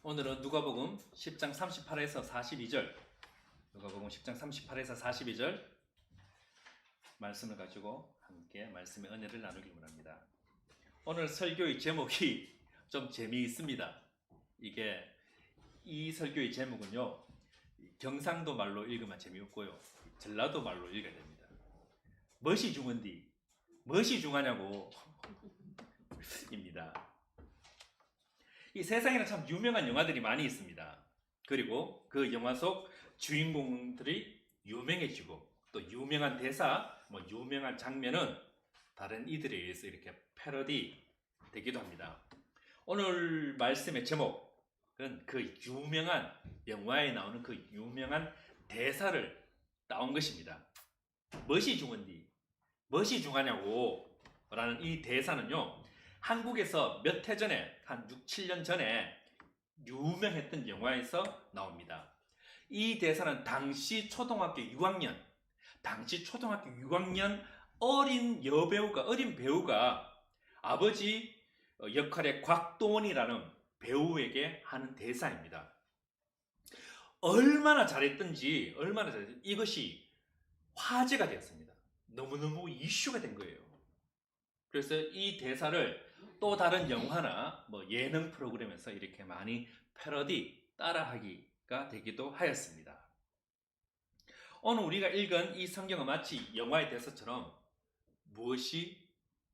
오늘은 누가복음 10장 38에서 42절, 누가복음 10장 38에서 42절 말씀을 가지고 함께 말씀의 은혜를 나누길 원합니다. 오늘 설교의 제목이 좀 재미있습니다. 이 설교의 제목은요, 경상도 말로 읽으면 재미없고요, 전라도 말로 읽어야 됩니다. 멋이 중한디, 멋이 중하냐고 입니다. 이 세상에는 참 유명한 영화들이 많이 있습니다. 그리고 그 영화 속 주인공들이 유명해지고 또 유명한 대사, 유명한 장면은 다른 이들에 의해서 이렇게 패러디 되기도 합니다. 오늘 말씀의 제목은 그 유명한 영화에 나오는 그 유명한 대사를 따온 것입니다. 멋이 중한디, 멋이 중하냐고 라는 이 대사는요, 한국에서 몇 해 전에, 한 6, 7년 전에 유명했던 영화에서 나옵니다. 이 대사는 당시 초등학교 6학년 어린 배우가 아버지 역할의 곽도원이라는 배우에게 하는 대사입니다. 얼마나 잘했든지 이것이 화제가 되었습니다. 너무너무 이슈가 된 거예요. 그래서 이 대사를 또 다른 영화나 예능 프로그램에서 이렇게 많이 패러디 따라하기가 되기도 하였습니다. 오늘 우리가 읽은 이 성경은 마치 영화의 대사처럼 무엇이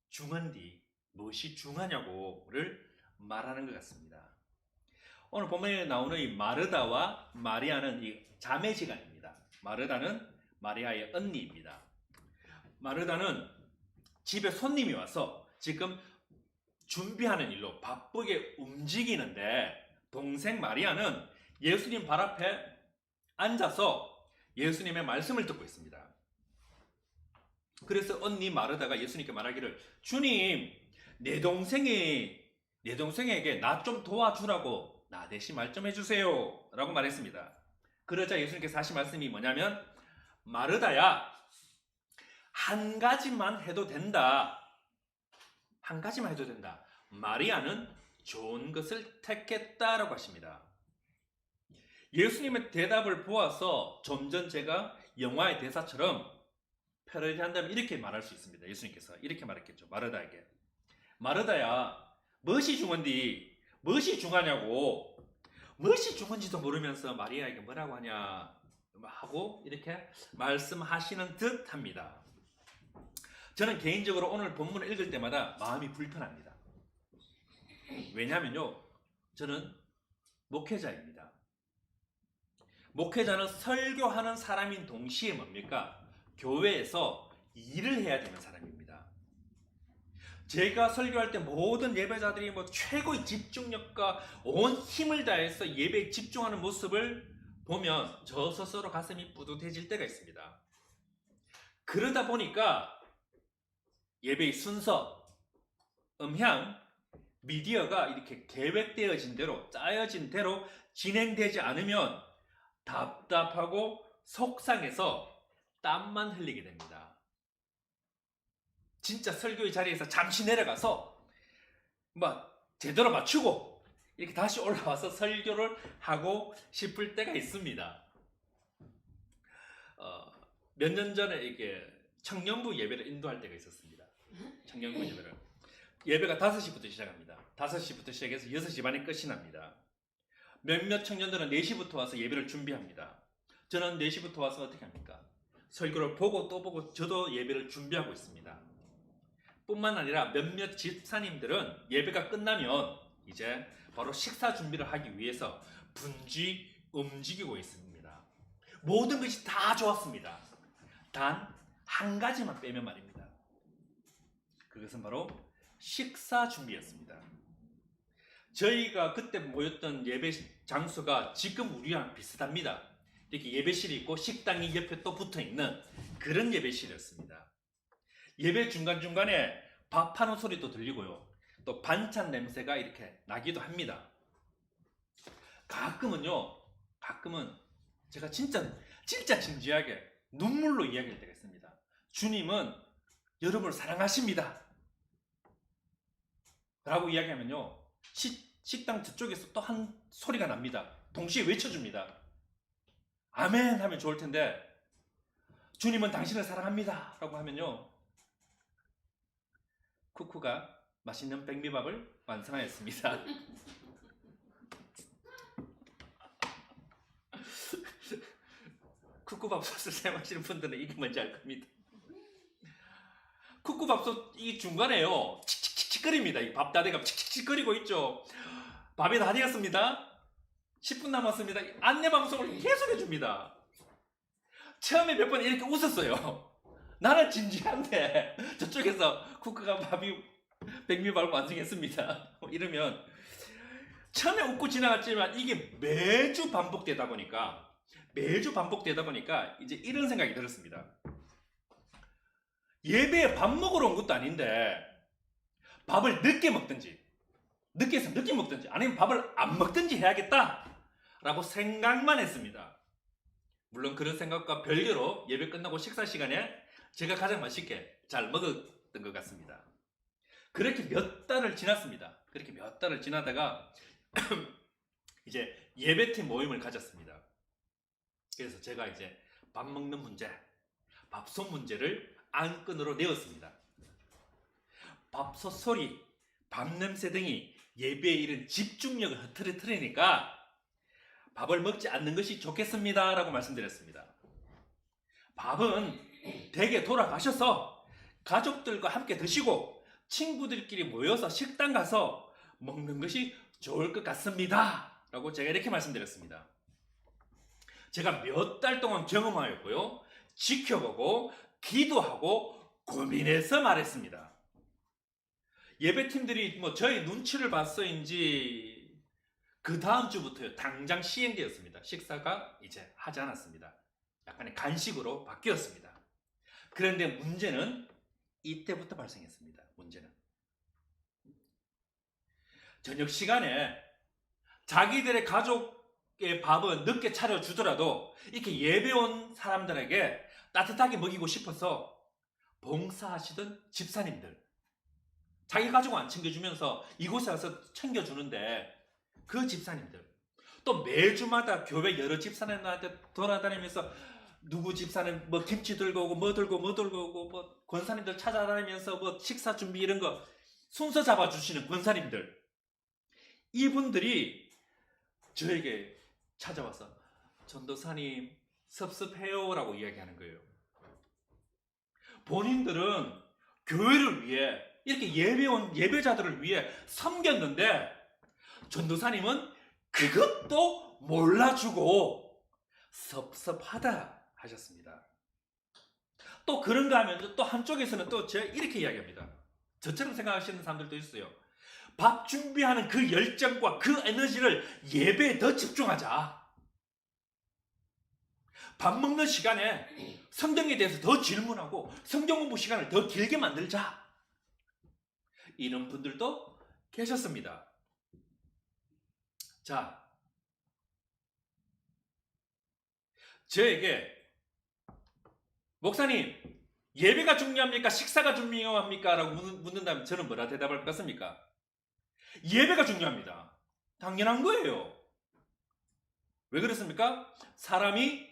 중한디, 무엇이 중하냐고를 말하는 것 같습니다. 오늘 본문에 나오는 이 마르다와 마리아는 이 자매지간입니다. 마르다는 마리아의 언니입니다. 마르다는 집에 손님이 와서 지금 준비하는 일로 바쁘게 움직이는데, 동생 마리아는 예수님 발 앞에 앉아서 예수님의 말씀을 듣고 있습니다. 그래서 언니 마르다가 예수님께 말하기를, 주님, 내 동생에게 나 좀 도와주라고 나 대신 말 좀 해주세요 라고 말했습니다. 그러자 예수님께서 하신 말씀이 뭐냐면, 마르다야, 한 가지만 해도 된다. 마리아는 좋은 것을 택했다라고 하십니다. 예수님의 대답을 보아서 좀 전 제가 영화의 대사처럼 패러디한다면 이렇게 말할 수 있습니다. 예수님께서 이렇게 말했겠죠. 마르다에게, 마르다야, 무엇이 중한디, 무엇이 중하냐고, 무엇이 중한지도 모르면서 마리아에게 뭐라고 하냐 하고 이렇게 말씀하시는 듯 합니다. 저는 개인적으로 오늘 본문을 읽을 때마다 마음이 불편합니다. 왜냐하면요, 저는 목회자입니다. 목회자는 설교하는 사람인 동시에 뭡니까? 교회에서 일을 해야 되는 사람입니다. 제가 설교할 때 모든 예배자들이 최고의 집중력과 온 힘을 다해서 예배에 집중하는 모습을 보면 저 스스로 가슴이 뿌듯해질 때가 있습니다. 그러다 보니까 예배의 순서, 음향, 미디어가 이렇게 계획되어진 대로, 짜여진 대로 진행되지 않으면 답답하고 속상해서 땀만 흘리게 됩니다. 진짜 설교의 자리에서 잠시 내려가서 제대로 맞추고 이렇게 다시 올라와서 설교를 하고 싶을 때가 있습니다. 몇 년 전에 이게 청년부 예배를 인도할 때가 있었습니다. 청년부 예배가 5시부터 시작합니다. 5시부터 시작해서 6시 반에 끝이 납니다. 몇몇 청년들은 4시부터 와서 예배를 준비합니다. 저는 4시부터 와서 어떻게 합니까? 설교를 보고 또 보고 저도 예배를 준비하고 있습니다. 뿐만 아니라 몇몇 집사님들은 예배가 끝나면 이제 바로 식사 준비를 하기 위해서 분주히 움직이고 있습니다. 모든 것이 다 좋았습니다. 단 한 가지만 빼면 말입니다. 그것은 바로 식사 준비였습니다. 저희가 그때 모였던 예배 장소가 지금 우리랑 비슷합니다. 이렇게 예배실이 있고 식당이 옆에 또 붙어있는 그런 예배실이었습니다. 예배 중간중간에 밥하는 소리도 들리고요, 또 반찬 냄새가 이렇게 나기도 합니다. 가끔은 제가 진짜 진지하게 눈물로 이야기할 때가 있습니다. 주님은 여러분을 사랑하십니다 라고 이야기하면요, 식당 저쪽에서 또 한 소리가 납니다. 동시에 외쳐줍니다. 아멘 하면 좋을 텐데 주님은 당신을 사랑합니다 라고 하면요, 쿠쿠가 맛있는 백미밥을 완성하였습니다. 쿠쿠밥솥을 사용하시는 분들은 이게 뭔지 알 겁니다. 쿠쿠밥솥 이 중간에요 칙칙칙칙거립니다. 이 밥다대가 칙칙칙거리고 있죠. 밥이 다 되었습니다. 10분 남았습니다. 안내방송을 계속 해줍니다. 처음에 몇 번 이렇게 웃었어요. 나는 진지한데 저쪽에서 쿠쿠가 백미밥을 완성했습니다. 이러면 처음에 웃고 지나갔지만 이게 매주 반복되다 보니까 이제 이런 생각이 들었습니다. 예배에 밥 먹으러 온 것도 아닌데 밥을 늦게 먹든지 아니면 밥을 안 먹든지 해야겠다 라고 생각만 했습니다. 물론 그런 생각과 별개로 예배 끝나고 식사 시간에 제가 가장 맛있게 잘 먹었던 것 같습니다. 그렇게 몇 달을 지났습니다. 그렇게 몇 달을 지나다가 이제 예배팀 모임을 가졌습니다. 그래서 제가 이제 밥 먹는 문제, 밥솥 문제를 안건으로 내었습니다. 밥솥 소리, 밥 냄새 등이 예배에 이른 집중력을 흐트러뜨리니까 밥을 먹지 않는 것이 좋겠습니다 라고 말씀드렸습니다. 밥은 댁에 돌아가셔서 가족들과 함께 드시고 친구들끼리 모여서 식당 가서 먹는 것이 좋을 것 같습니다 라고 제가 이렇게 말씀드렸습니다. 제가 몇 달 동안 경험하였고요, 지켜보고 기도하고 고민해서 말했습니다. 예배팀들이 뭐 저희 눈치를 봤어인지 그 다음 주부터요 당장 시행되었습니다. 식사가 이제 하지 않았습니다. 약간의 간식으로 바뀌었습니다. 그런데 문제는 이때부터 발생했습니다. 문제는 저녁 시간에 자기들의 가족의 밥은 늦게 차려주더라도 이렇게 예배 온 사람들에게 따뜻하게 먹이고 싶어서 봉사하시던 집사님들, 자기 가족은 안 챙겨주면서 이곳에 와서 챙겨주는데 그 집사님들, 또 매주마다 교회 여러 집사님한테 돌아다니면서 누구 집사님 뭐 김치 들고 오고 뭐 들고 오고 뭐 권사님들 찾아다니면서 뭐 식사 준비 이런 거 순서 잡아주시는 권사님들, 이분들이 저에게 찾아와서 전도사님 섭섭해요 라고 이야기하는 거예요. 본인들은 교회를 위해 이렇게 예배 온 예배자들을 위해 섬겼는데 전도사님은 그것도 몰라주고 섭섭하다 하셨습니다. 또 그런가 하면 또 한쪽에서는 또 제가 이렇게 이야기합니다. 저처럼 생각하시는 사람들도 있어요. 밥 준비하는 그 열정과 그 에너지를 예배에 더 집중하자. 밥 먹는 시간에 성경에 대해서 더 질문하고 성경 공부 시간을 더 길게 만들자. 이런 분들도 계셨습니다. 자, 저에게 목사님 예배가 중요합니까? 식사가 중요합니까? 라고 묻는다면 저는 뭐라 대답할 것 같습니까? 예배가 중요합니다. 당연한 거예요. 왜 그렇습니까? 사람이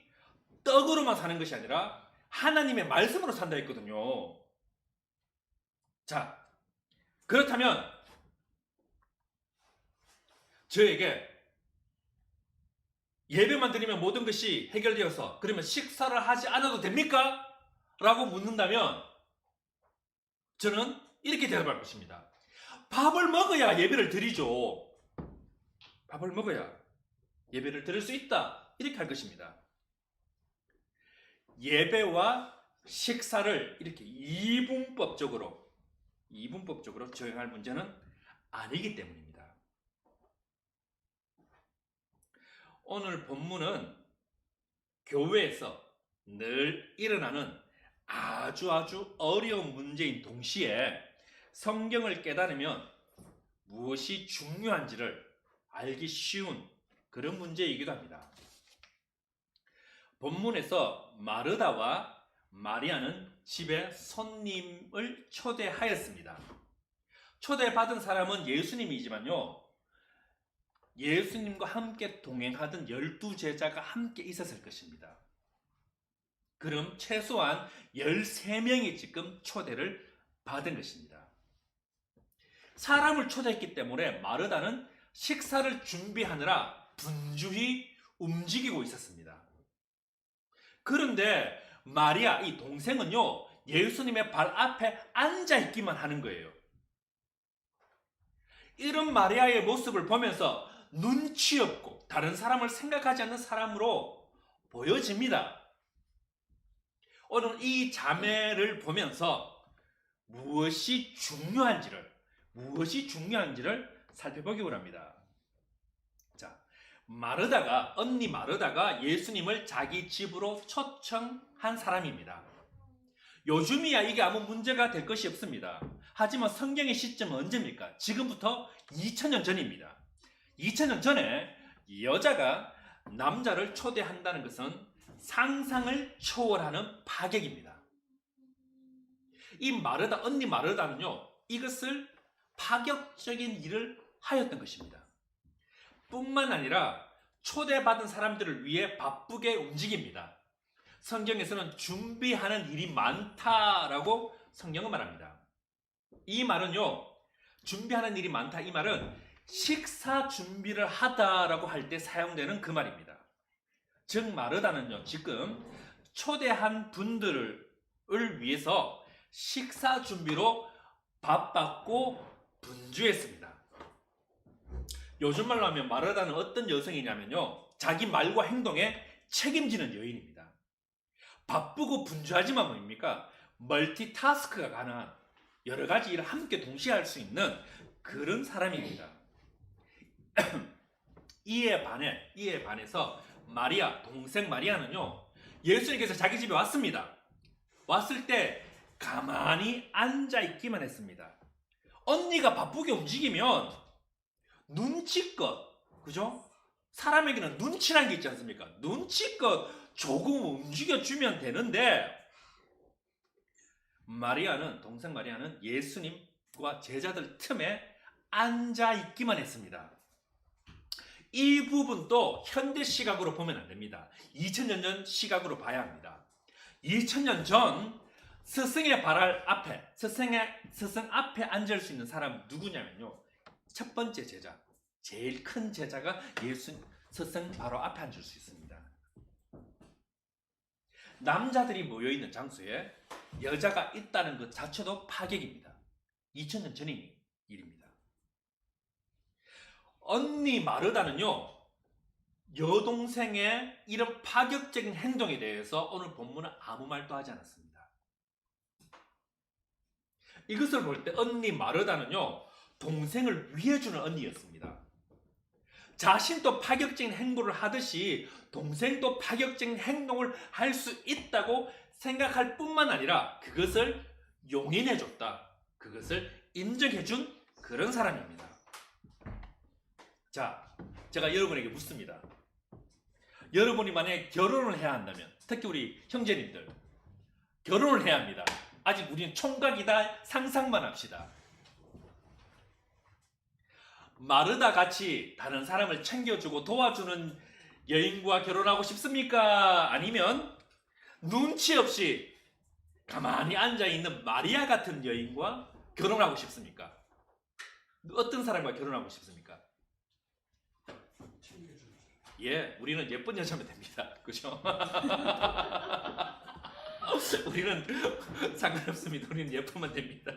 떡으로만 사는 것이 아니라 하나님의 말씀으로 산다 했거든요. 자, 그렇다면 저에게 예배만 드리면 모든 것이 해결되어서 그러면 식사를 하지 않아도 됩니까? 라고 묻는다면 저는 이렇게 대답할 것입니다. 밥을 먹어야 예배를 드리죠. 밥을 먹어야 예배를 드릴 수 있다. 이렇게 할 것입니다. 예배와 식사를 이렇게 이분법적으로 조행할 문제는 아니기 때문입니다. 오늘 본문은 교회에서 늘 일어나는 아주 어려운 문제인 동시에 성경을 깨달으면 무엇이 중요한지를 알기 쉬운 그런 문제이기도 합니다. 본문에서 마르다와 마리아는 집에 손님을 초대하였습니다. 초대받은 사람은 예수님이지만요, 예수님과 함께 동행하던 12제자가 함께 있었을 것입니다. 그럼 최소한 13명이 지금 초대를 받은 것입니다. 사람을 초대했기 때문에 마르다는 식사를 준비하느라 분주히 움직이고 있었습니다. 그런데 마리아, 이 동생은요, 예수님의 발 앞에 앉아있기만 하는 거예요. 이런 마리아의 모습을 보면서 눈치 없고 다른 사람을 생각하지 않는 사람으로 보여집니다. 오늘 이 자매를 보면서 무엇이 중요한지를 살펴보기 원합니다. 자, 언니 마르다가 예수님을 자기 집으로 초청한 사람입니다. 요즘이야 이게 아무 문제가 될 것이 없습니다. 하지만 성경의 시점은 언제입니까? 지금부터 2000년 전입니다. 2000년 전에 여자가 남자를 초대한다는 것은 상상을 초월하는 파격입니다. 이 언니 마르다는요, 이것을 파격적인 일을 하였던 것입니다. 뿐만 아니라 초대받은 사람들을 위해 바쁘게 움직입니다. 성경에서는 준비하는 일이 많다라고 성경은 말합니다. 이 말은요, 준비하는 일이 많다, 이 말은 식사 준비를 하다라고 할 때 사용되는 그 말입니다. 즉 마르다는요, 지금 초대한 분들을 위해서 식사 준비로 바빴고 분주했습니다. 요즘 말로 하면 마르다는 어떤 여성이냐면요, 자기 말과 행동에 책임지는 여인입니다. 바쁘고 분주하지만 뭡니까? 멀티타스크가 가능한 여러 가지 일을 함께 동시에 할 수 있는 그런 사람입니다. 이에 반해서 동생 마리아는요, 예수님께서 자기 집에 왔습니다. 왔을 때 가만히 앉아있기만 했습니다. 언니가 바쁘게 움직이면 눈치껏, 그죠? 사람에게는 눈치란 게 있지 않습니까? 눈치껏 조금 움직여주면 되는데, 동생 마리아는 예수님과 제자들 틈에 앉아있기만 했습니다. 이 부분도 현대 시각으로 보면 안 됩니다. 2000년 전 시각으로 봐야 합니다. 2000년 전 스승의 발 앞에, 스승 앞에 앉을 수 있는 사람 누구냐면요, 첫 번째 제자, 제일 큰 제자가 스승 바로 앞에 앉을 수 있습니다. 남자들이 모여있는 장소에 여자가 있다는 것 자체도 파격입니다. 2000년 전의 일입니다. 언니 마르다는요, 여동생의 이런 파격적인 행동에 대해서 오늘 본문은 아무 말도 하지 않았습니다. 이것을 볼 때 언니 마르다는요, 동생을 위해주는 언니였습니다. 자신도 파격적인 행동을 하듯이 동생도 파격적인 행동을 할 수 있다고 생각할 뿐만 아니라 그것을 용인해줬다, 그것을 인정해준 그런 사람입니다. 자, 제가 여러분에게 묻습니다. 여러분이 만약에 결혼을 해야 한다면, 특히 우리 형제님들 결혼을 해야 합니다. 아직 우리는 총각이다 상상만 합시다. 마르다 같이 다른 사람을 챙겨주고 도와주는 여인과 결혼하고 싶습니까? 아니면 눈치 없이 가만히 앉아있는 마리아 같은 여인과 결혼하고 싶습니까? 어떤 사람과 결혼하고 싶습니까? 예, 우리는 예쁜 여자면 됩니다. 그죠? 우리는 상관없습니다. 우리는 예쁘면 됩니다.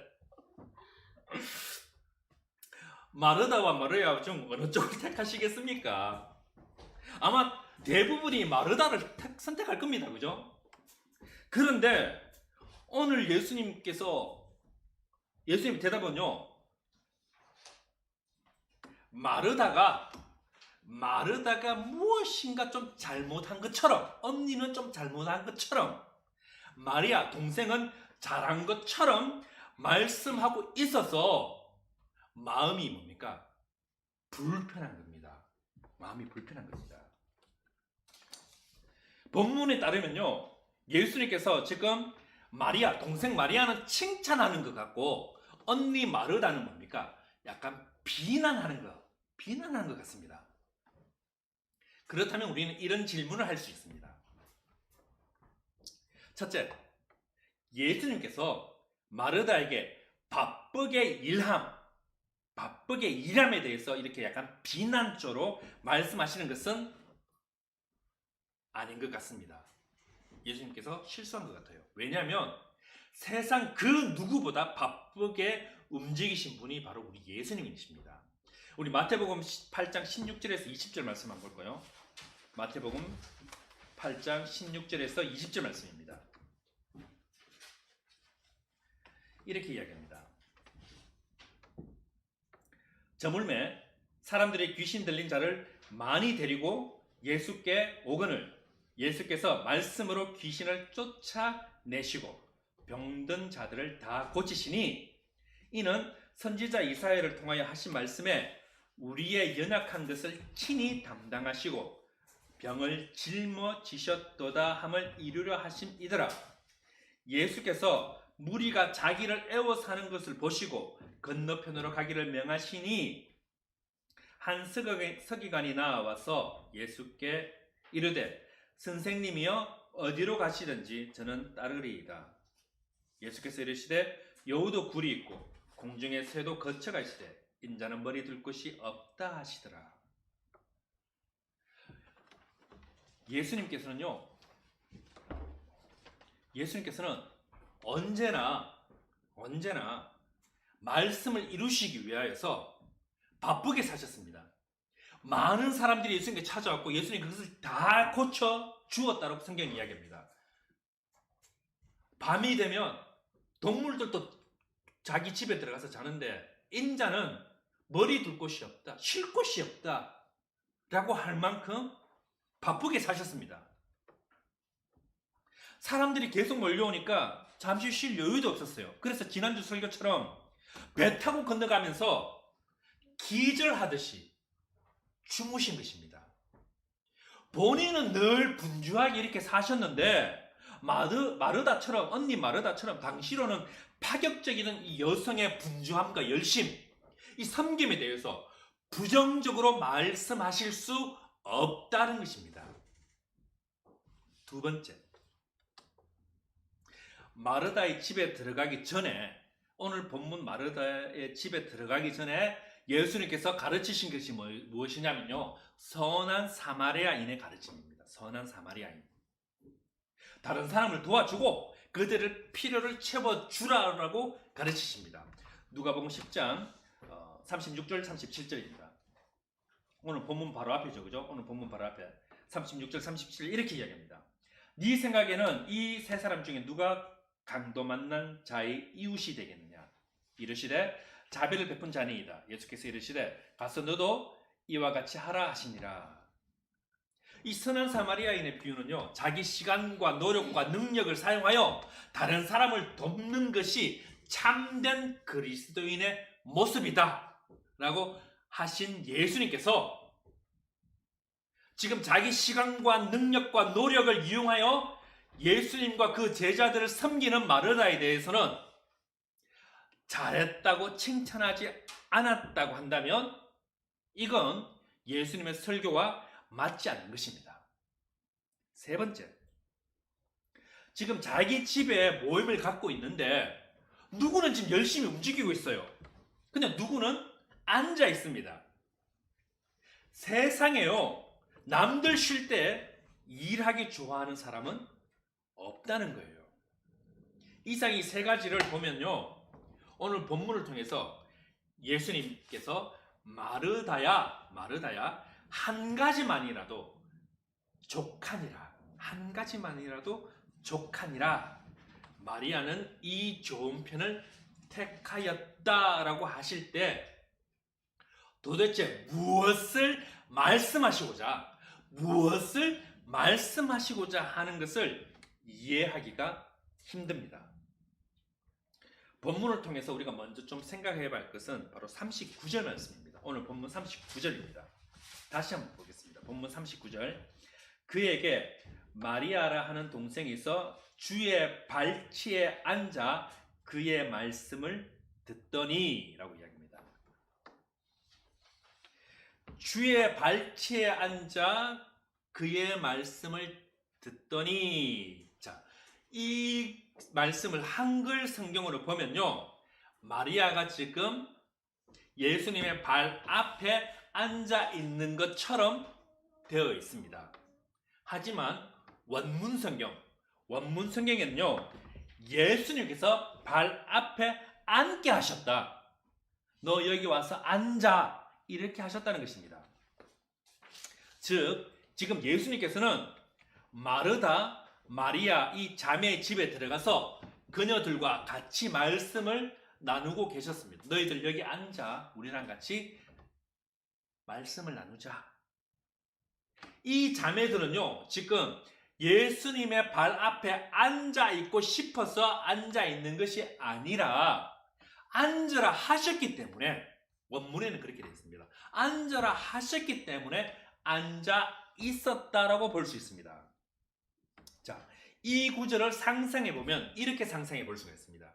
마르다와 마리아 중 어느 쪽을 택하시겠습니까? 아마 대부분이 마르다를 선택할 겁니다. 그죠? 그런데 오늘 예수님 대답은요, 마르다가 무엇인가 좀 잘못한 것처럼, 언니는 좀 잘못한 것처럼, 마리아 동생은 잘한 것처럼 말씀하고 있어서 마음이 뭡니까? 불편한 겁니다. 마음이 불편한 겁니다. 본문에 따르면요, 예수님께서 지금 동생 마리아는 칭찬하는 것 같고 언니 마르다는 뭡니까? 약간 비난하는 것 같습니다. 그렇다면 우리는 이런 질문을 할 수 있습니다. 첫째, 예수님께서 마르다에게 바쁘게 일함에 대해서 이렇게 약간 비난조로 말씀하시는 것은 아닌 것 같습니다. 예수님께서 실수한 것 같아요. 왜냐하면 세상 그 누구보다 바쁘게 움직이신 분이 바로 우리 예수님이십니다. 우리 마태복음 8장 16절에서 20절 말씀 한번 볼까요? 마태복음 8장 16절에서 20절 말씀입니다. 이렇게 이야기합니다. 저물매 사람들이 귀신 들린 자를 많이 데리고 예수께 오거늘 예수께서 말씀으로 귀신을 쫓아내시고 병든 자들을 다 고치시니 이는 선지자 이사야를 통하여 하신 말씀에 우리의 연약한 것을 친히 담당하시고 병을 짊어지셨도다 함을 이루려 하심이더라. 예수께서 무리가 자기를 애워 사는 것을 보시고 건너편으로 가기를 명하시니 한 서기관이 나와서 예수께 이르되 선생님이여 어디로 가시든지 저는 따르리이다. 예수께서 이르시되 여우도 굴이 있고 공중의 새도 거처가 있으되 인자는 머리 둘 곳이 없다 하시더라. 예수님께서는 언제나 말씀을 이루시기 위하여서 바쁘게 사셨습니다. 많은 사람들이 예수님께 찾아왔고 예수님 그것을 다 고쳐 주었다고 성경이 이야기합니다. 밤이 되면 동물들도 자기 집에 들어가서 자는데 인자는 머리 둘 곳이 없다, 쉴 곳이 없다 라고 할 만큼 바쁘게 사셨습니다. 사람들이 계속 몰려오니까 잠시 쉴 여유도 없었어요. 그래서 지난주 설교처럼 배 타고 건너가면서 기절하듯이 주무신 것입니다. 본인은 늘 분주하게 이렇게 사셨는데 마르다처럼 언니 마르다처럼 당시로는 파격적인 이 여성의 분주함과 열심, 이 섬김에 대해서 부정적으로 말씀하실 수 없다는 것입니다. 두 번째, 마르다의 집에 들어가기 전에 오늘 본문 마르다의 집에 들어가기 전에 예수님께서 가르치신 것이 무엇이냐면요, 선한 사마리아인의 가르침입니다. 선한 사마리아인. 다른 사람을 도와주고 그들의 필요를 채워주라고 가르치십니다. 누가복음 10장 36절 37절입니다. 오늘 본문 바로 앞이죠, 그죠? 오늘 본문 바로 앞에 36절 37절 이렇게 이야기합니다. 네 생각에는 이 세 사람 중에 누가 강도 만난 자의 이웃이 되겠느냐? 이르시되 자비를 베푼 자니이다. 예수께서 이르시되 가서 너도 이와 같이 하라 하시니라. 이 선한 사마리아인의 비유는요, 자기 시간과 노력과 능력을 사용하여 다른 사람을 돕는 것이 참된 그리스도인의 모습이다 라고 하신 예수님께서 지금 자기 시간과 능력과 노력을 이용하여 예수님과 그 제자들을 섬기는 마르다에 대해서는 잘했다고 칭찬하지 않았다고 한다면 이건 예수님의 설교와 맞지 않는 것입니다. 세 번째, 지금 자기 집에 모임을 갖고 있는데 누구는 지금 열심히 움직이고 있어요. 근데 누구는 앉아 있습니다. 세상에요, 남들 쉴 때 일하기 좋아하는 사람은 없다는 거예요. 이상 이 세 가지를 보면요, 오늘 본문을 통해서 예수님께서 마르다야 한 가지만이라도 족하니라, 한 가지만이라도 족하니라, 마리아는 이 좋은 편을 택하였다라고 하실 때 도대체 무엇을 말씀하시고자 하는 것을 이해하기가 힘듭니다. 본문을 통해서 우리가 먼저 좀 생각해 봐야 할 것은 바로 39절 말씀입니다. 오늘 본문 39절입니다. 다시 한번 보겠습니다. 본문 39절. 그에게 마리아라 하는 동생이 있어 주의 발치에 앉아 그의 말씀을 듣더니 라고 이야기합니다. 주의 발치에 앉아 그의 말씀을 듣더니, 자, 이 말씀을 한글 성경으로 보면요, 마리아가 지금 예수님의 발 앞에 앉아 있는 것처럼 되어 있습니다. 하지만 원문 성경에는요, 예수님께서 발 앞에 앉게 하셨다. 너 여기 와서 앉아. 이렇게 하셨다는 것입니다. 즉, 지금 예수님께서는 마르다, 마리아 이 자매의 집에 들어가서 그녀들과 같이 말씀을 나누고 계셨습니다. 너희들 여기 앉아. 우리랑 같이 말씀을 나누자. 이 자매들은요, 지금 예수님의 발 앞에 앉아 있고 싶어서 앉아 있는 것이 아니라 앉으라 하셨기 때문에, 원문에는 그렇게 되어 있습니다. 앉으라 하셨기 때문에 앉아 있었다라고 볼 수 있습니다. 자, 이 구절을 상상해 보면 이렇게 상상해 볼 수가 있습니다.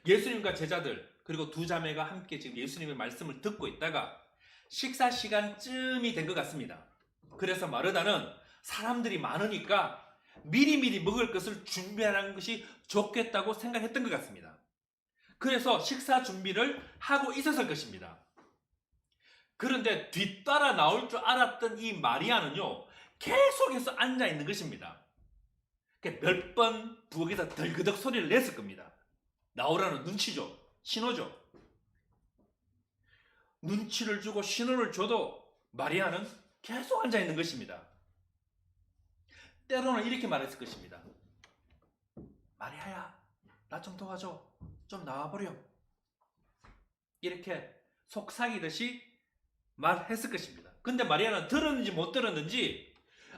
예수님과 제자들 그리고 두 자매가 함께 지금 예수님의 말씀을 듣고 있다가 식사 시간쯤이 된 것 같습니다. 그래서 마르다는 사람들이 많으니까 미리미리 먹을 것을 준비하는 것이 좋겠다고 생각했던 것 같습니다. 그래서 식사 준비를 하고 있었을 것입니다. 그런데 뒤따라 나올 줄 알았던 이 마리아는요, 계속해서 앉아 있는 것입니다. 몇 번 부엌에서 덜그덕 소리를 냈을 겁니다. 나오라는 눈치죠. 신호죠. 눈치를 주고 신호를 줘도 마리아는 계속 앉아 있는 것입니다. 때로는 이렇게 말했을 것입니다. 마리아야, 나 좀 도와줘. 좀 나와버려. 이렇게 속삭이듯이 말했을 것입니다. 근데 마리아는 들었는지 못 들었는지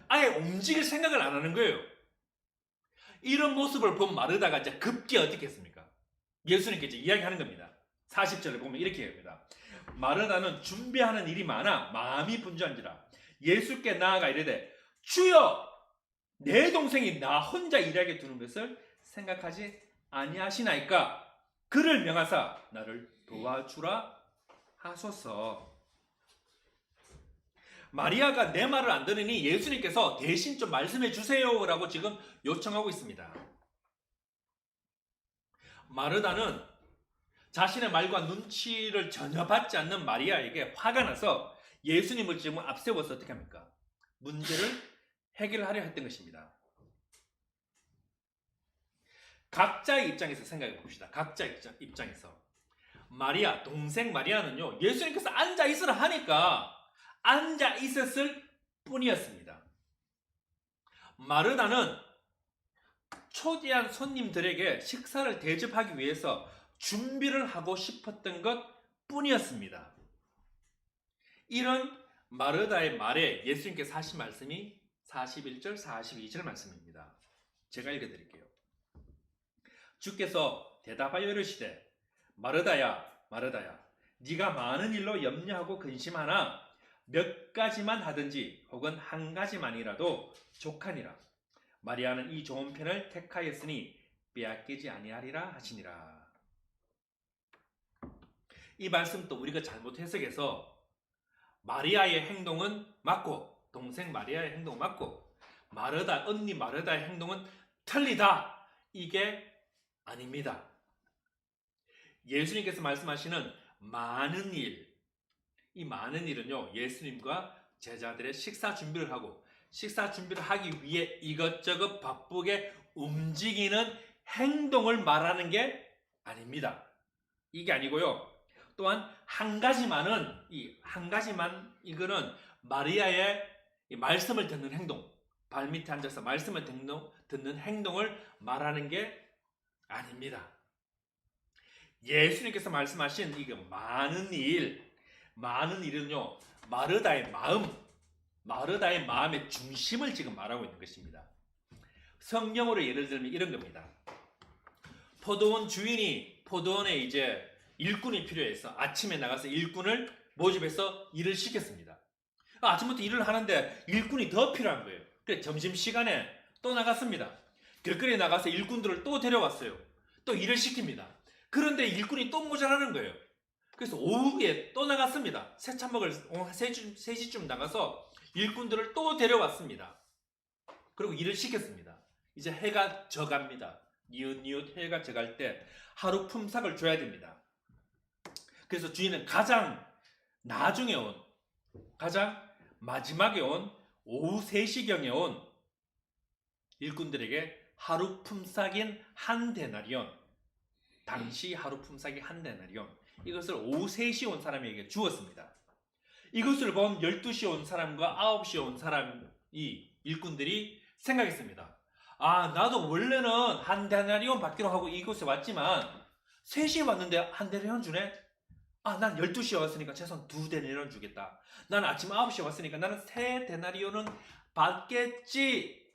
아예 움직일 생각을 안 하는 거예요. 이런 모습을 본 마르다가 이제 급기 어떻게 했습니까? 예수님께 이제 이야기하는 겁니다. 40절을 보면 이렇게 합니다. 마르다는 준비하는 일이 많아 마음이 분주한지라 예수께 나아가 이르되 주여, 내 동생이 나 혼자 일하게 두는 것을 생각하지 아니하시나이까? 그를 명하사 나를 도와주라 하소서. 마리아가 내 말을 안 들으니 예수님께서 대신 좀 말씀해 주세요 라고 지금 요청하고 있습니다. 마르다는 자신의 말과 눈치를 전혀 받지 않는 마리아에게 화가 나서 예수님을 지금 앞세워서 어떻게 합니까? 문제를 해결하려 했던 것입니다. 각자의 입장에서 생각해 봅시다. 각자의 입장에서. 마리아, 동생 마리아는요, 예수님께서 앉아 있으라 하니까 앉아 있었을 뿐이었습니다. 마르다는 초대한 손님들에게 식사를 대접하기 위해서 준비를 하고 싶었던 것 뿐이었습니다. 이런 마르다의 말에 예수님께서 하신 말씀이 41절, 42절 말씀입니다. 제가 읽어드릴게요. 주께서 대답하여 이르시되 마르다야, 마르다야, 네가 많은 일로 염려하고 근심하나 몇 가지만 하든지 혹은 한 가지만이라도 족하니라. 마리아는 이 좋은 편을 택하였으니 빼앗기지 아니하리라 하시니라. 이 말씀도 우리가 잘못 해석해서 마리아의 행동은 맞고 동생 마리아의 행동은 맞고 마르다, 언니 마르다의 행동은 틀리다, 이게 아닙니다. 예수님께서 말씀하시는 많은 일, 이 많은 일은요, 예수님과 제자들의 식사 준비를 하고 식사 준비를 하기 위해 이것저것 바쁘게 움직이는 행동을 말하는 게 아닙니다. 이게 아니고요. 또한 한 가지만 이거는 마리아의 말씀을 듣는 행동, 발밑에 앉아서 말씀을 듣는 행동을 말하는 게 아닙니다. 예수님께서 말씀하신 이거 많은 일은요, 마르다의 마음의 중심을 지금 말하고 있는 것입니다. 성경으로 예를 들면 이런 겁니다. 포도원 주인이 포도원에 이제 일꾼이 필요해서 아침에 나가서 일꾼을 모집해서 일을 시켰습니다. 아침부터 일을 하는데 일꾼이 더 필요한 거예요. 그래서 점심시간에 또 나갔습니다. 길거리에 나가서 일꾼들을 또 데려왔어요. 또 일을 시킵니다. 그런데 일꾼이 또 모자라는 거예요. 그래서 오후에 또 나갔습니다. 새차 먹을 3시쯤 나가서 일꾼들을 또 데려왔습니다. 그리고 일을 시켰습니다. 이제 해가 져갑니다. 니웃니웃 해가 져갈 때 하루 품삯을 줘야 됩니다. 그래서 주인은 가장 나중에 온, 가장 마지막에 온 오후 3시경에 온 일꾼들에게 하루 품삯인 한 데나리온, 당시 하루 품삯이 한 데나리온, 이것을 오후 3시 온 사람에게 주었습니다. 이것을 본 12시에 온 사람과 9시에 온 사람이, 일꾼들이 생각했습니다. 아, 나도 원래는 한 데나리온 받기로 하고 이곳에 왔지만 3시에 왔는데 한 데나리온 주네? 아, 난 12시에 왔으니까 최소한 2데나리온 주겠다. 난 아침 9시에 왔으니까 나는 3데나리온은 받겠지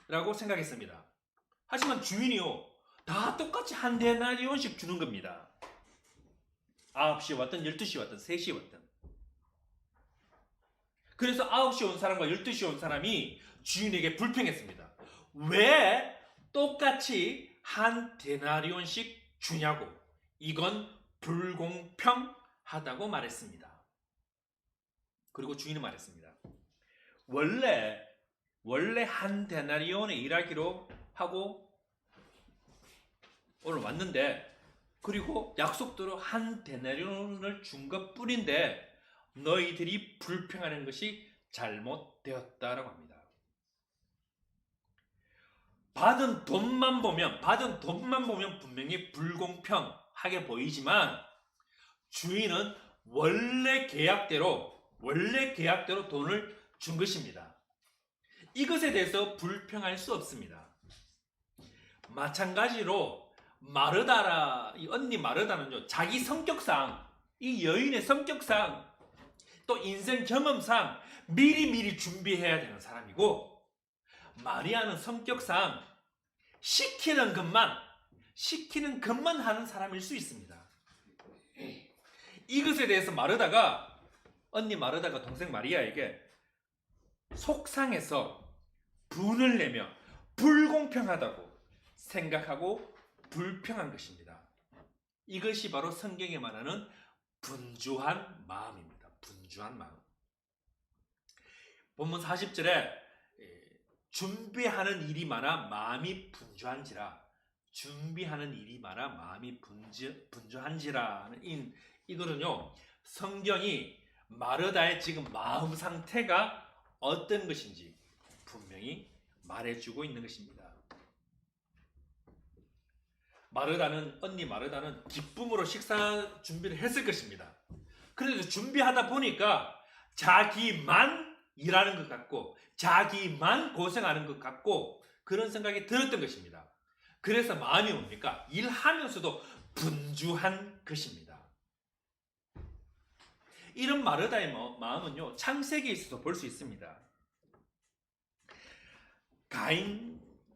라고 생각했습니다. 하지만 주인이요, 다 똑같이 한 데나리온씩 주는 겁니다. 9시에 왔든 12시에 왔든 3시에 왔든. 그래서 9시에 온 사람과 12시에 온 사람이 주인에게 불평했습니다. 왜 똑같이 한 데나리온씩 주냐고. 이건 불공평하다고 말했습니다. 그리고 주인은 말했습니다. 원래 한 데나리온에 일하기로 하고 오늘 왔는데, 그리고 약속대로 한 데나리온을 준 것뿐인데 너희들이 불평하는 것이 잘못되었다라고 합니다. 받은 돈만 보면 분명히 불공평하게 보이지만 주인은 원래 계약대로 돈을 준 것입니다. 이것에 대해서 불평할 수 없습니다. 마찬가지로 이 언니 마르다는요, 자기 성격상, 이 여인의 성격상, 또 인생 경험상 미리 준비해야 되는 사람이고, 마리아는 성격상 시키는 것만 하는 사람일 수 있습니다. 이것에 대해서 언니 마르다가 동생 마리아에게 속상해서 분을 내며 불공평하다고 생각하고 불평한 것입니다. 이것이 바로 성경에 말하는 분주한 마음입니다. 분주한 마음. 본문 40절에 준비하는 일이 많아 마음이 분주한지라, 분주한지라는 이거는요, 성경이 마르다의 지금 마음 상태가 어떤 것인지 분명히 말해주고 있는 것입니다. 언니 마르다는 기쁨으로 식사 준비를 했을 것입니다. 그런데 준비하다 보니까 자기만 일하는 것 같고 자기만 고생하는 것 같고 그런 생각이 들었던 것입니다. 그래서 마음이 뭡니까? 일하면서도 분주한 것입니다. 이런 마르다의 마음은요, 창세기에 있어서 볼 수 있습니다.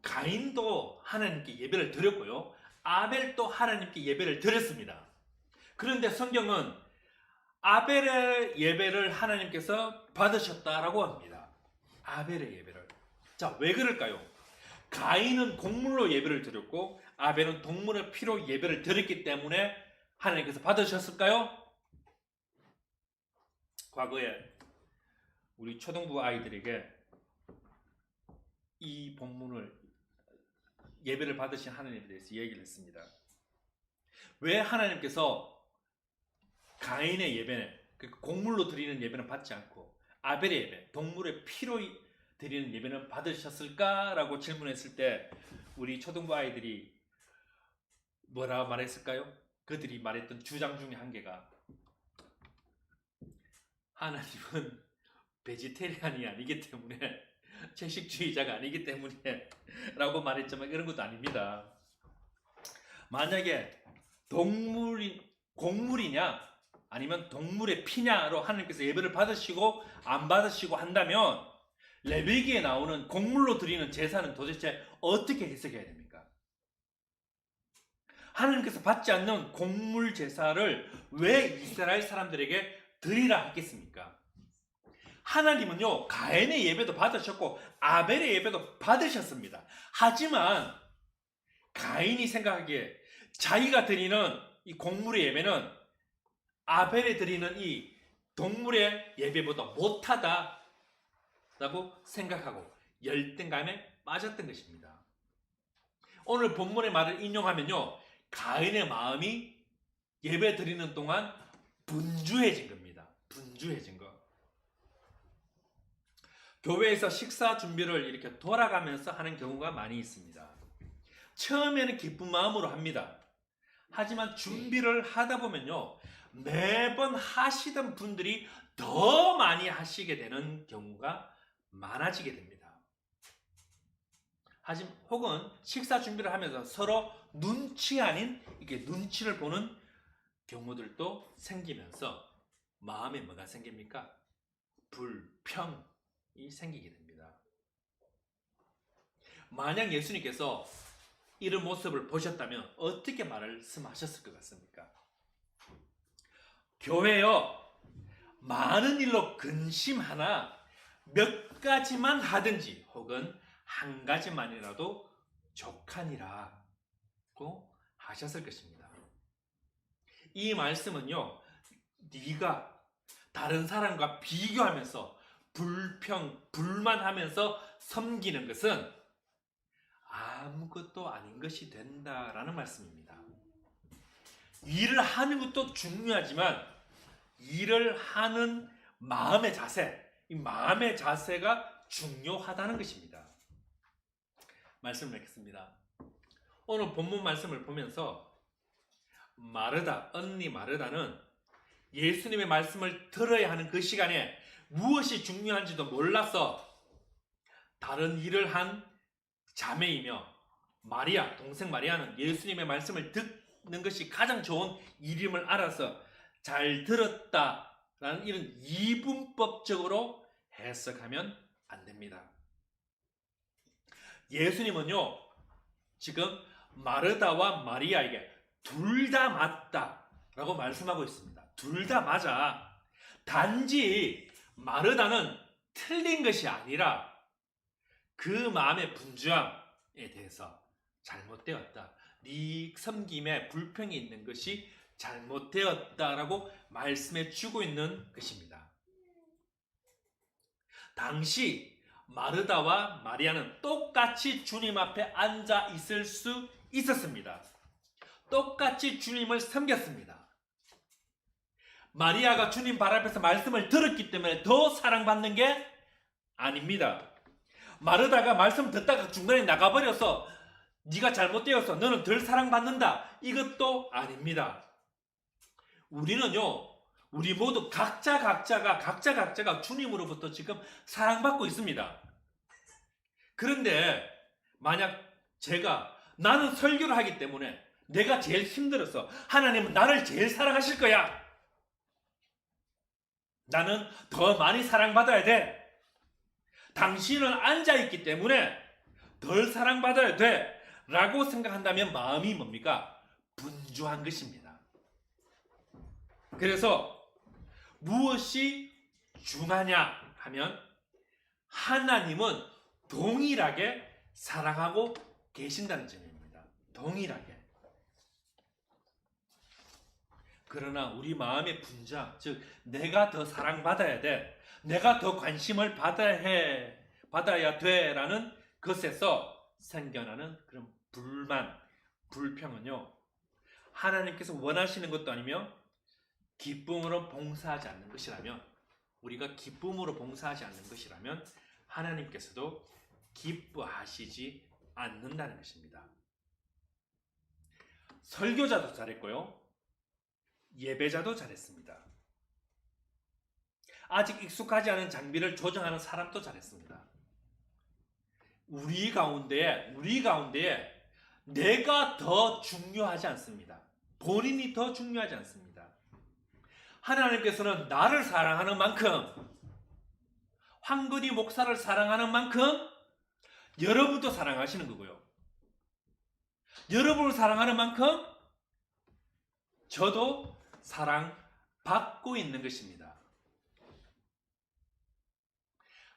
가인도 하나님께 예배를 드렸고요, 아벨도 하나님께 예배를 드렸습니다. 그런데 성경은 아벨의 예배를 하나님께서 받으셨다라고 합니다. 아벨의 예배를. 자, 왜 그럴까요? 가인은 곡물로 예배를 드렸고 아벨은 동물의 피로 예배를 드렸기 때문에 하나님께서 받으셨을까요? 과거에 우리 초등부 아이들에게 이 본문을, 예배를 받으신 하나님에 대해서 얘기를 했습니다. 왜 하나님께서 가인의 예배는, 곡물로 드리는 예배는 받지 않고 아벨의 예배, 동물의 피로 드리는 예배는 받으셨을까라고 질문했을 때 우리 초등부 아이들이 뭐라 말했을까요? 그들이 말했던 주장 중에 한 개가, 하나님은 베지테리안이 아니기 때문에, 채식주의자가 아니기 때문에 라고 말했지만 그런 것도 아닙니다. 만약에 곡물이냐 아니면 동물의 피냐로 하나님께서 예배를 받으시고 안 받으시고 한다면 레위기에 나오는 곡물로 드리는 제사는 도대체 어떻게 해석해야 됩니까? 하나님께서 받지 않는 곡물 제사를 왜 이스라엘 사람들에게 드리라 했겠습니까? 하나님은요, 가인의 예배도 받으셨고 아벨의 예배도 받으셨습니다. 하지만 가인이 생각하기에 자기가 드리는 이 곡물의 예배는 아벨에 드리는 이 동물의 예배보다 못하다, 라고 생각하고 열등감에 빠졌던 것입니다. 오늘 본문의 말을 인용하면요, 가인의 마음이 예배 드리는 동안 분주해진 겁니다. 분주해진 거. 교회에서 식사 준비를 이렇게 돌아가면서 하는 경우가 많이 있습니다. 처음에는 기쁜 마음으로 합니다. 하지만 준비를 하다 보면요, 매번 하시던 분들이 더 많이 하시게 되는 경우가 많아지게 됩니다. 하지만 혹은 식사 준비를 하면서 서로 눈치 아닌 이렇게 눈치를 보는 경우들도 생기면서 마음에 뭐가 생깁니까? 불평이 생기게 됩니다. 만약 예수님께서 이런 모습을 보셨다면 어떻게 말씀하셨을 것 같습니까? 교회여, 많은 일로 근심하나 몇 가지만 하든지 혹은 한 가지만이라도 족하니라고 하셨을 것입니다. 이 말씀은요, 네가 다른 사람과 비교하면서 불만하면서 섬기는 것은 아무것도 아닌 것이 된다라는 말씀입니다. 일을 하는 것도 중요하지만 일을 하는 마음의 자세, 이 마음의 자세가 중요하다는 것입니다. 말씀을 맺겠습니다. 오늘 본문 말씀을 보면서 마르다, 언니 마르다는 예수님의 말씀을 들어야 하는 그 시간에 무엇이 중요한지도 몰라서 다른 일을 한 자매이며, 마리아, 동생 마리아는 예수님의 말씀을 듣는 것이 가장 좋은 일임을 알아서 잘 들었다라는 이런 이분법적으로 해석하면 안 됩니다. 예수님은요, 지금 마르다와 마리아에게 둘 다 맞다라고 말씀하고 있습니다. 둘 다 맞아. 단지 마르다는 틀린 것이 아니라 그 마음의 분주함에 대해서 잘못되었다. 네 섬김에 불평이 있는 것이 잘못되었다라고 말씀해 주고 있는 것입니다. 당시 마르다와 마리아는 똑같이 주님 앞에 앉아 있을 수 있었습니다. 똑같이 주님을 섬겼습니다. 마리아가 주님 발 앞에서 말씀을 들었기 때문에 더 사랑받는 게 아닙니다. 마르다가 말씀 듣다가 중간에 나가버려서 네가 잘못되어서 너는 덜 사랑받는다, 이것도 아닙니다. 우리는요, 우리 모두 각자가 주님으로부터 지금 사랑받고 있습니다. 그런데 만약 나는 설교를 하기 때문에 내가 제일 힘들어서 하나님은 나를 제일 사랑하실 거야, 나는 더 많이 사랑받아야 돼, 당신은 앉아있기 때문에 덜 사랑받아야 돼 라고 생각한다면 마음이 뭡니까? 분주한 것입니다. 그래서 무엇이 중하냐 하면 하나님은 동일하게 사랑하고 계신다는 점입니다. 동일하게. 그러나 우리 마음의 분주함, 즉 내가 더 사랑받아야 돼, 내가 더 관심을 받아야 돼라는 것에서 생겨나는 그런 불만, 불평은요, 하나님께서 원하시는 것도 아니며 기쁨으로 봉사하지 않는 것이라면, 우리가 기쁨으로 봉사하지 않는 것이라면 하나님께서도 기뻐하시지 않는다는 것입니다. 설교자도 잘했고요, 예배자도 잘했습니다. 아직 익숙하지 않은 장비를 조정하는 사람도 잘했습니다. 우리 가운데에 내가 더 중요하지 않습니다. 본인이 더 중요하지 않습니다. 하나님께서는 나를 사랑하는 만큼, 황건희 목사를 사랑하는 만큼 여러분도 사랑하시는 거고요. 여러분을 사랑하는 만큼 저도 사랑받고 있는 것입니다.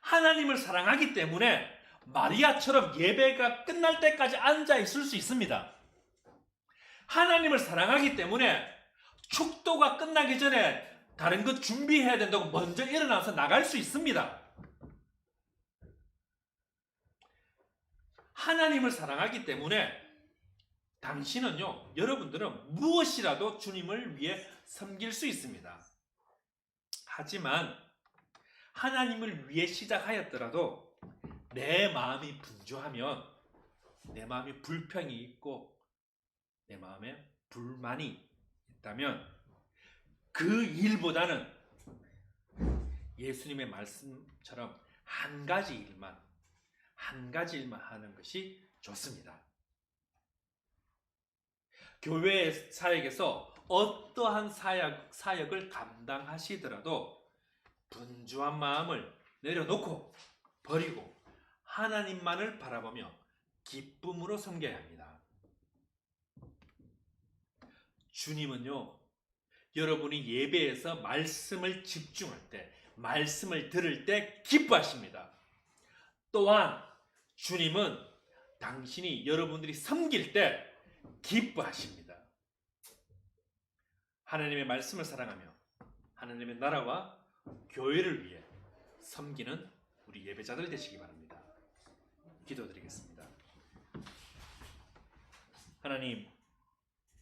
하나님을 사랑하기 때문에 마리아처럼 예배가 끝날 때까지 앉아 있을 수 있습니다. 하나님을 사랑하기 때문에 축도가 끝나기 전에 다른 것 준비해야 된다고 먼저 일어나서 나갈 수 있습니다. 하나님을 사랑하기 때문에 당신은요, 여러분들은 무엇이라도 주님을 위해 섬길 수 있습니다. 하지만 하나님을 위해 시작하였더라도 내 마음이 분주하면, 내 마음이 불평이 있고 내 마음에 불만이 있다면 그 일보다는 예수님의 말씀처럼 한 가지 일만 하는 것이 좋습니다. 교회 사역에서 어떠한 사역을 감당하시더라도 분주한 마음을 내려놓고 버리고 하나님만을 바라보며 기쁨으로 섬겨야 합니다. 주님은요, 여러분이 예배에서 말씀을 집중할 때, 말씀을 들을 때 기뻐하십니다. 또한 주님은 당신이 여러분들이 섬길 때 기뻐하십니다. 하나님의 말씀을 사랑하며 하나님의 나라와 교회를 위해 섬기는 우리 예배자들 되시기 바랍니다. 기도드리겠습니다. 하나님,